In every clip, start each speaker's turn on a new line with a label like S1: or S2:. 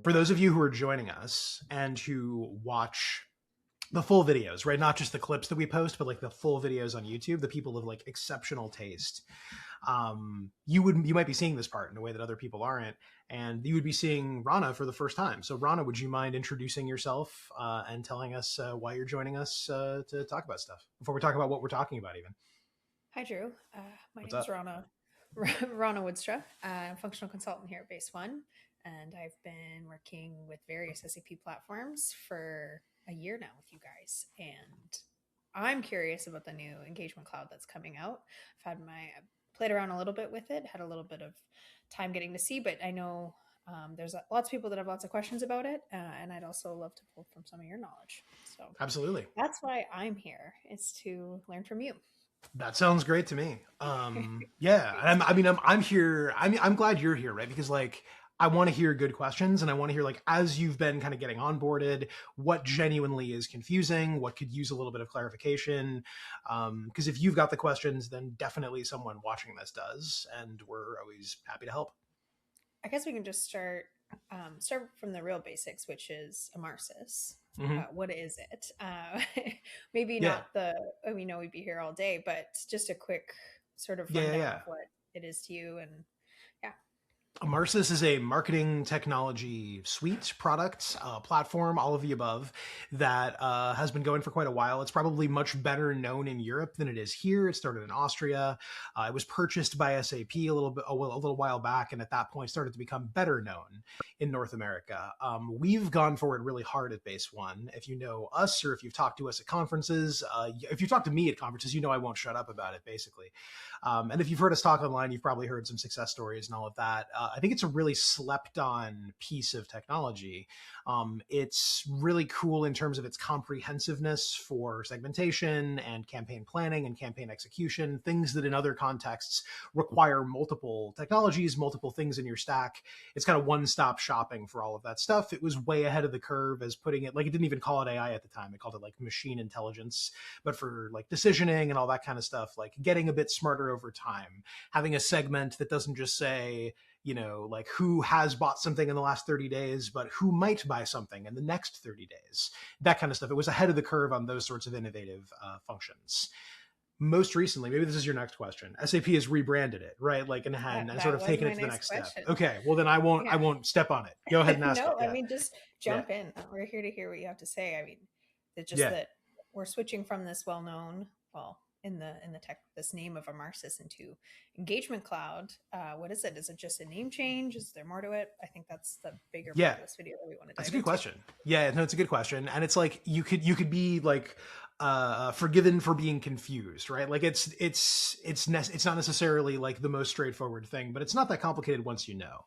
S1: For those of you who are joining us and who watch the full videos, right? Not just the clips that we post, but like the full videos on YouTube, the people of like exceptional taste. You might be seeing this part in a way that other people aren't, and you would be seeing Rana for the first time. So Rana, would you mind introducing yourself and telling us why you're joining us to talk about stuff before we talk about what we're talking about even?
S2: Hi, Drew. My
S1: What's
S2: name is
S1: up?
S2: Rana. Rana Woodstra. I'm a functional consultant here at Base One, and I've been working with various SAP platforms for a year now with you guys. And I'm curious about the new Engagement Cloud that's coming out. I've played around a little bit with it, had a little bit of time getting to see, but I know there's lots of people that have lots of questions about it, and I'd also love to pull from some of your knowledge. So
S1: Absolutely.
S2: that's why I'm here, is to learn from you.
S1: That sounds great to me. Yeah, I'm here. I'm glad you're here, right? Because like, I want to hear good questions, and I want to hear like as you've been kind of getting onboarded, what genuinely is confusing, what could use a little bit of clarification. Because if you've got the questions, then definitely someone watching this does, and we're always happy to help.
S2: I guess we can just start from the real basics, which is Emarsys.
S1: Hmm.
S2: What is it? Maybe
S1: Yeah,
S2: not we know we'd be here all day, but just a quick sort of
S1: yeah, yeah,
S2: rundown
S1: yeah.
S2: of what it is to you. And yeah,
S1: Emarsys is a marketing technology suite, product, platform, all of the above, that has been going for quite a while. It's probably much better known in Europe than it is here. It started in Austria. It was purchased by SAP a little while back, and at that point started to become better known in North America. We've gone for it really hard at Base One. If you know us, or if you've talked to us at conferences, if you talk to me at conferences, you know I won't shut up about it, basically. And if you've heard us talk online, you've probably heard some success stories and all of that. I think it's a really slept on piece of technology. It's really cool in terms of its comprehensiveness for segmentation and campaign planning and campaign execution, things that in other contexts require multiple technologies, multiple things in your stack. It's kind of one-stop shopping for all of that stuff. It was way ahead of the curve as putting it, like, it didn't even call it AI at the time. It called it like machine intelligence, but for like decisioning and all that kind of stuff, like getting a bit smarter over time, having a segment that doesn't just say, like who has bought something in the last 30 days, but who might buy something in the next 30 days, that kind of stuff. It was ahead of the curve on those sorts of innovative functions. Most recently, maybe this is your next question, SAP has rebranded it, right? Like, and sort
S2: that
S1: of
S2: was
S1: taken
S2: my
S1: it to the
S2: next
S1: next step.
S2: question.
S1: Okay, well then I
S2: Yeah.
S1: won't step on it. Go ahead and ask it.
S2: No, I
S1: Yeah,
S2: mean, just
S1: yeah,
S2: jump in. We're here to hear what you have to say. I mean, it's just
S1: yeah.
S2: that we're switching from this well-known, well, in the tech, this name of Emarsys into Engagement Cloud. What is it? Is it just a name change? Is there more to it? I think that's the bigger part
S1: Yeah,
S2: of this video that we want to
S1: that's a
S2: dive
S1: good
S2: into.
S1: question. Yeah, no, it's a good question, and it's like you could be like forgiven for being confused, right? Like it's not necessarily like the most straightforward thing, but it's not that complicated once you know.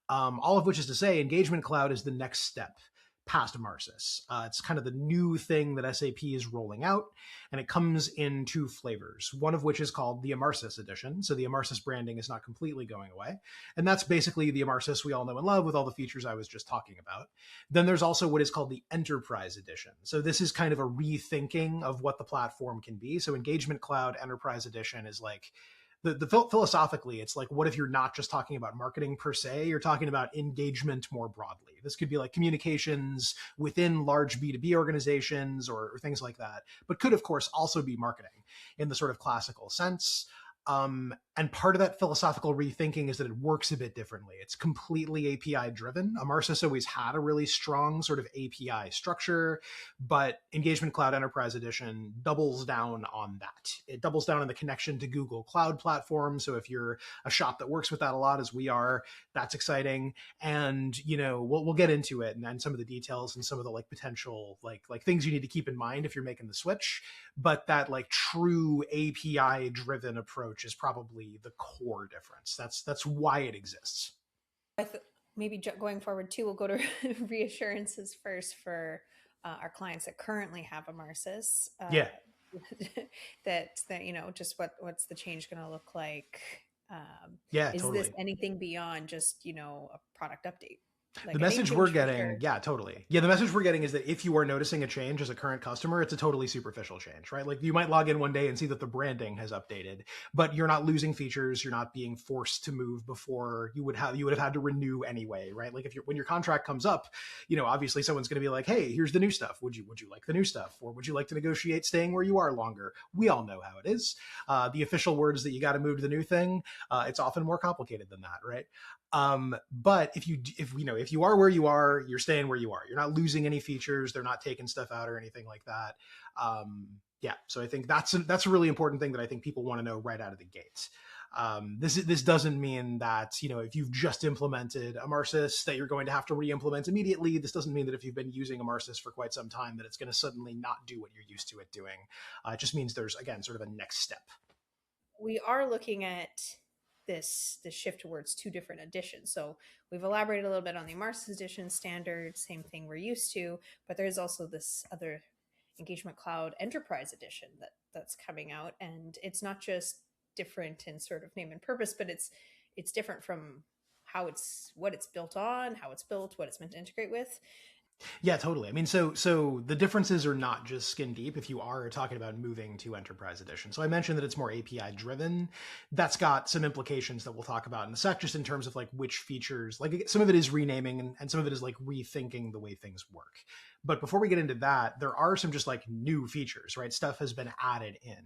S1: All of which is to say, Engagement Cloud is the next step past Emarsys. It's kind of the new thing that SAP is rolling out, and it comes in two flavors, one of which is called the Emarsys edition. So the Emarsys branding is not completely going away. And that's basically the Emarsys we all know and love with all the features I was just talking about. Then there's also what is called the Enterprise edition. So this is kind of a rethinking of what the platform can be. So Engagement Cloud Enterprise edition is like, philosophically, it's like, what if you're not just talking about marketing per se, you're talking about engagement more broadly. This could be like communications within large B2B organizations or things like that, but could of course also be marketing in the sort of classical sense. And part of that philosophical rethinking is that it works a bit differently. It's completely API driven. Emarsys always had a really strong sort of API structure, but Engagement Cloud Enterprise Edition doubles down on that. It doubles down on the connection to Google Cloud Platform. So if you're a shop that works with that a lot, as we are, that's exciting. And we'll get into it and some of the details and some of the like potential like things you need to keep in mind if you're making the switch. But that like true API driven approach is probably the core difference. That's why it exists.
S2: Maybe going forward too, we'll go to reassurances first for our clients that currently have Emarsys.
S1: Yeah,
S2: That just what's the change going to look like?
S1: yeah,
S2: Is this
S1: totally.
S2: anything beyond just a product update?
S1: The
S2: Like a name
S1: message we're
S2: change for
S1: getting,
S2: sure.
S1: yeah, totally. Yeah, the message we're getting is that if you are noticing a change as a current customer, it's a totally superficial change, right? Like you might log in one day and see that the branding has updated, but you're not losing features, you're not being forced to move before you would have had to renew anyway, right? Like if you're when your contract comes up, obviously someone's going to be like, "Hey, here's the new stuff. Would you like the new stuff, or would you like to negotiate staying where you are longer?" We all know how it is. The official words that you got to move to the new thing, it's often more complicated than that, right? But if you are where you are, you're staying where you are. You're not losing any features. They're not taking stuff out or anything like that. Yeah, so I think that's a really important thing that I think people want to know right out of the gate. This doesn't mean that if you've just implemented Emarsys that you're going to have to re-implement immediately. This doesn't mean that if you've been using Emarsys for quite some time that it's going to suddenly not do what you're used to it doing. It just means there's again sort of a next step.
S2: We are looking at this shift towards two different editions. So we've elaborated a little bit on the Mars edition standard, same thing we're used to, but there's also this other Engagement Cloud Enterprise edition that's coming out, and it's not just different in sort of name and purpose, but it's different from how it's what it's built on, how it's built, what it's meant to integrate with.
S1: Yeah, totally. I mean, so the differences are not just skin deep if you are talking about moving to Enterprise Edition. So I mentioned that it's more API driven. That's got some implications that we'll talk about in a sec, just in terms of like which features, like some of it is renaming and some of it is like rethinking the way things work. But before we get into that, there are some just like new features, right? Stuff has been added in.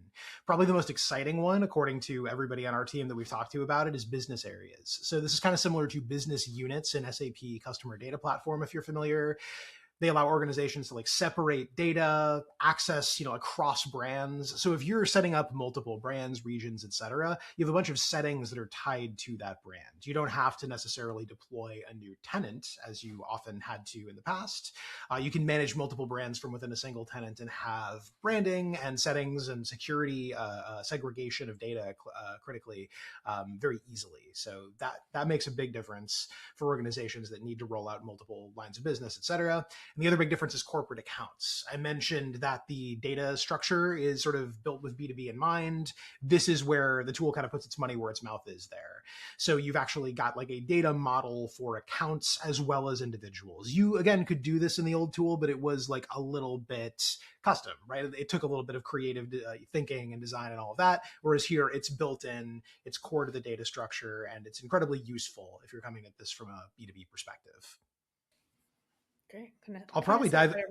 S1: Probably the most exciting one, according to everybody on our team that we've talked to about it, is business areas. So this is kind of similar to business units in SAP Customer Data Platform, if you're familiar. They allow organizations to like separate data, access, across brands. So if you're setting up multiple brands, regions, etc., you have a bunch of settings that are tied to that brand. You don't have to necessarily deploy a new tenant as you often had to in the past. You can manage multiple brands from within a single tenant and have branding and settings and security segregation of data critically very easily. So that makes a big difference for organizations that need to roll out multiple lines of business, etc. And the other big difference is corporate accounts. I mentioned that the data structure is sort of built with B2B in mind. This is where the tool kind of puts its money where its mouth is there. So you've actually got like a data model for accounts as well as individuals. You, again, could do this in the old tool, but it was like a little bit custom, right? It took a little bit of creative thinking and design and all of that. Whereas here it's built in, it's core to the data structure, and it's incredibly useful if you're coming at this from a B2B perspective.
S2: Great.
S1: I'll
S2: Couldn't
S1: probably
S2: have said it
S1: dive.
S2: better.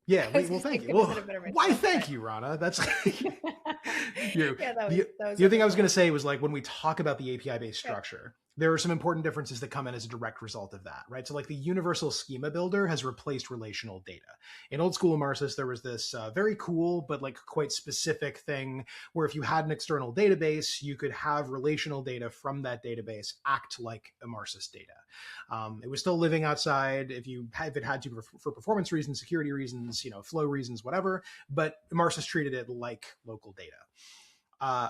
S1: Yeah,
S2: I was
S1: well,
S2: gonna say
S1: thank you.
S2: couldn't have
S1: Well,
S2: said it better
S1: why
S2: myself, but
S1: thank you, Rana? That's you
S2: yeah, that was
S1: the other thing I
S2: definitely
S1: was going
S2: cool.
S1: to say was like when we talk about the API based
S2: Yeah.
S1: structure, there are some important differences that come in as a direct result of that, right? So like the universal schema builder has replaced relational data. In old school Emarsys, there was this very cool but like quite specific thing where if you had an external database, you could have relational data from that database act like Emarsys data. It was still living outside if it had to for performance reasons, security reasons, flow reasons, whatever. But Emarsys treated it like local data.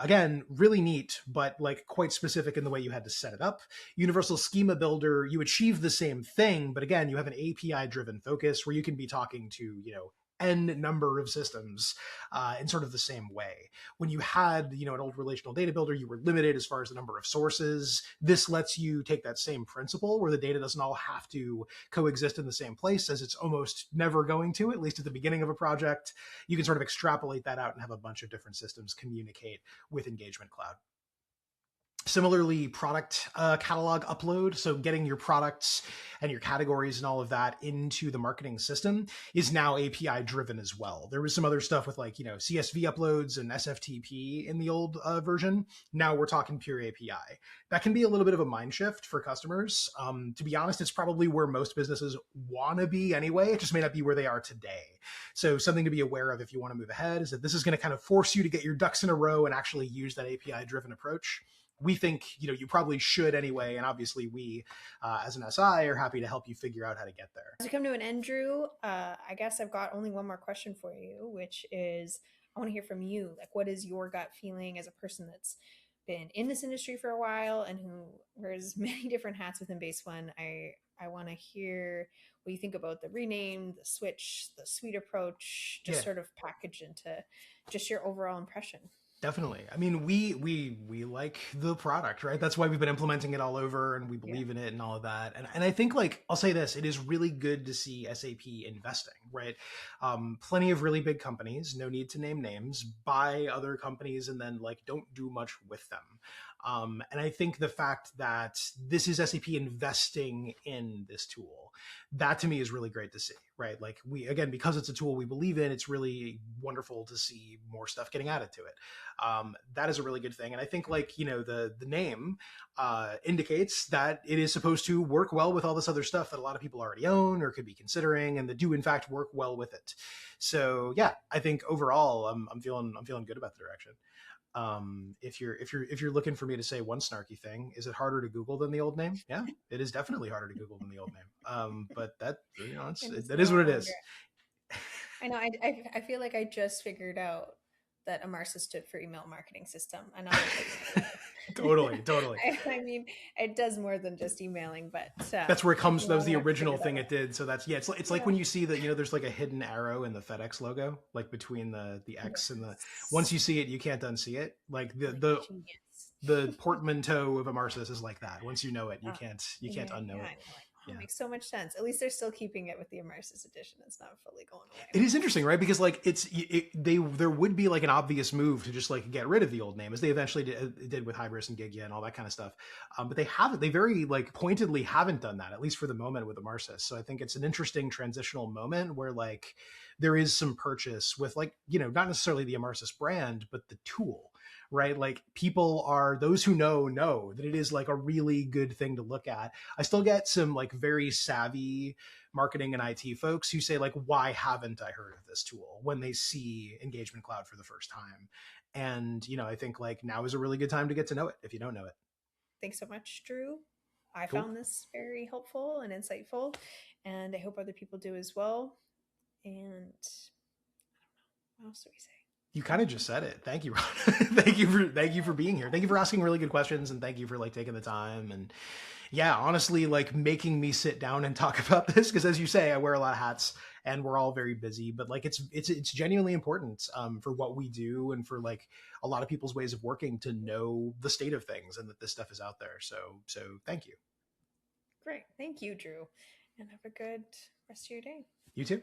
S1: Again, really neat, but like quite specific in the way you had to set it up. Universal Schema Builder, you achieve the same thing, but again, you have an API driven focus where you can be talking to, n number of systems in sort of the same way. When you had, an old relational data builder, you were limited as far as the number of sources. This lets you take that same principle where the data doesn't all have to coexist in the same place, as it's almost never going to, at least at the beginning of a project. You can sort of extrapolate that out and have a bunch of different systems communicate with Engagement Cloud. Similarly, product catalog upload, so getting your products and your categories and all of that into the marketing system is now API driven as well. There was some other stuff with like, CSV uploads and SFTP in the old version. Now we're talking pure API. That can be a little bit of a mind shift for customers. To be honest, it's probably where most businesses want to be anyway. It just may not be where they are today. So something to be aware of if you want to move ahead is that this is going to kind of force you to get your ducks in a row and actually use that API driven approach. We think you probably should anyway, and obviously we as an SI are happy to help you figure out how to get there.
S2: As we come to an end, Drew, I guess I've got only one more question for you, which is I want to hear from you. Like, what is your gut feeling as a person that's been in this industry for a while and who wears many different hats within Base One? I want to hear what you think about the rename, the switch, the suite approach, just
S1: Yeah.
S2: sort of package into just your overall impression.
S1: Definitely. I mean, we like the product, right? That's why we've been implementing it all over, and we
S2: Yeah.
S1: believe in it and all of that. And I think, like, I'll say this, it is really good to see SAP investing, right? Plenty of really big companies, no need to name names, buy other companies and then like don't do much with them. And I think the fact that this is SAP investing in this tool, that to me is really great to see, right? Like, we, again, because it's a tool we believe in, it's really wonderful to see more stuff getting added to it. That is a really good thing. And I think, like, the name indicates that it is supposed to work well with all this other stuff that a lot of people already own or could be considering, and that do in fact work well with it. So yeah, I think overall, I'm feeling good about the direction. If you're looking for me to say one snarky thing, is it harder to Google than the old name? Yeah, it is definitely harder to Google than the old name. But that,
S2: And it's
S1: that
S2: a
S1: is what
S2: lot
S1: it
S2: longer.
S1: is.
S2: I know. I feel like I just figured out that Amarsa stood for email marketing system. And now that you say
S1: Totally,
S2: that,
S1: totally.
S2: I mean, it does more than just emailing, but
S1: That's where it
S2: took
S1: comes.
S2: me
S1: That was
S2: long
S1: the
S2: enough to
S1: original
S2: figure that
S1: thing it
S2: out.
S1: did. So that's, yeah. It's like
S2: Yeah.
S1: when you see that, there's like a hidden arrow in the FedEx logo, like between the X and the. Once
S2: Yes.
S1: you see it, you can't unsee it. Like the
S2: Like
S1: the
S2: genius.
S1: the portmanteau of Amarsis is like that. Once you know it, you
S2: Oh,
S1: can't
S2: yeah,
S1: unknow
S2: yeah.
S1: it.
S2: I know. Like, oh, it
S1: Yeah.
S2: makes so much sense. At least they're still keeping it with the Immersive edition. It's not fully going away.
S1: It is interesting, right? Because like there would be like an obvious move to just like get rid of the old name, as they eventually did with Hybris and Gigya and all that kind of stuff. But they haven't. They very like pointedly haven't done that, at least for the moment, with Amarsis. So I think it's an interesting transitional moment where like there is some purchase with, like, not necessarily the Amarsis brand, but the tool, right? Like, people are, those who know that it is like a really good thing to look at. I still get some like very savvy marketing and IT folks who say, like, why haven't I heard of this tool, when they see Engagement Cloud for the first time? And I think like now is a really good time to get to know it if you don't know it.
S2: Thanks so much, Drew. I
S1: Cool.
S2: found this very helpful and insightful, and I hope other people do as well. And what else do we say?
S1: You kind of just said it. Thank you, Ron. thank you for being here. Thank you for asking really good questions, and thank you for like taking the time, and yeah, honestly, like making me sit down and talk about this, because as you say, I wear a lot of hats and we're all very busy, but like it's genuinely important, for what we do and for like a lot of people's ways of working, to know the state of things and that this stuff is out there. So thank you.
S2: Great. Thank you, Drew. And have a good rest of your day.
S1: You too.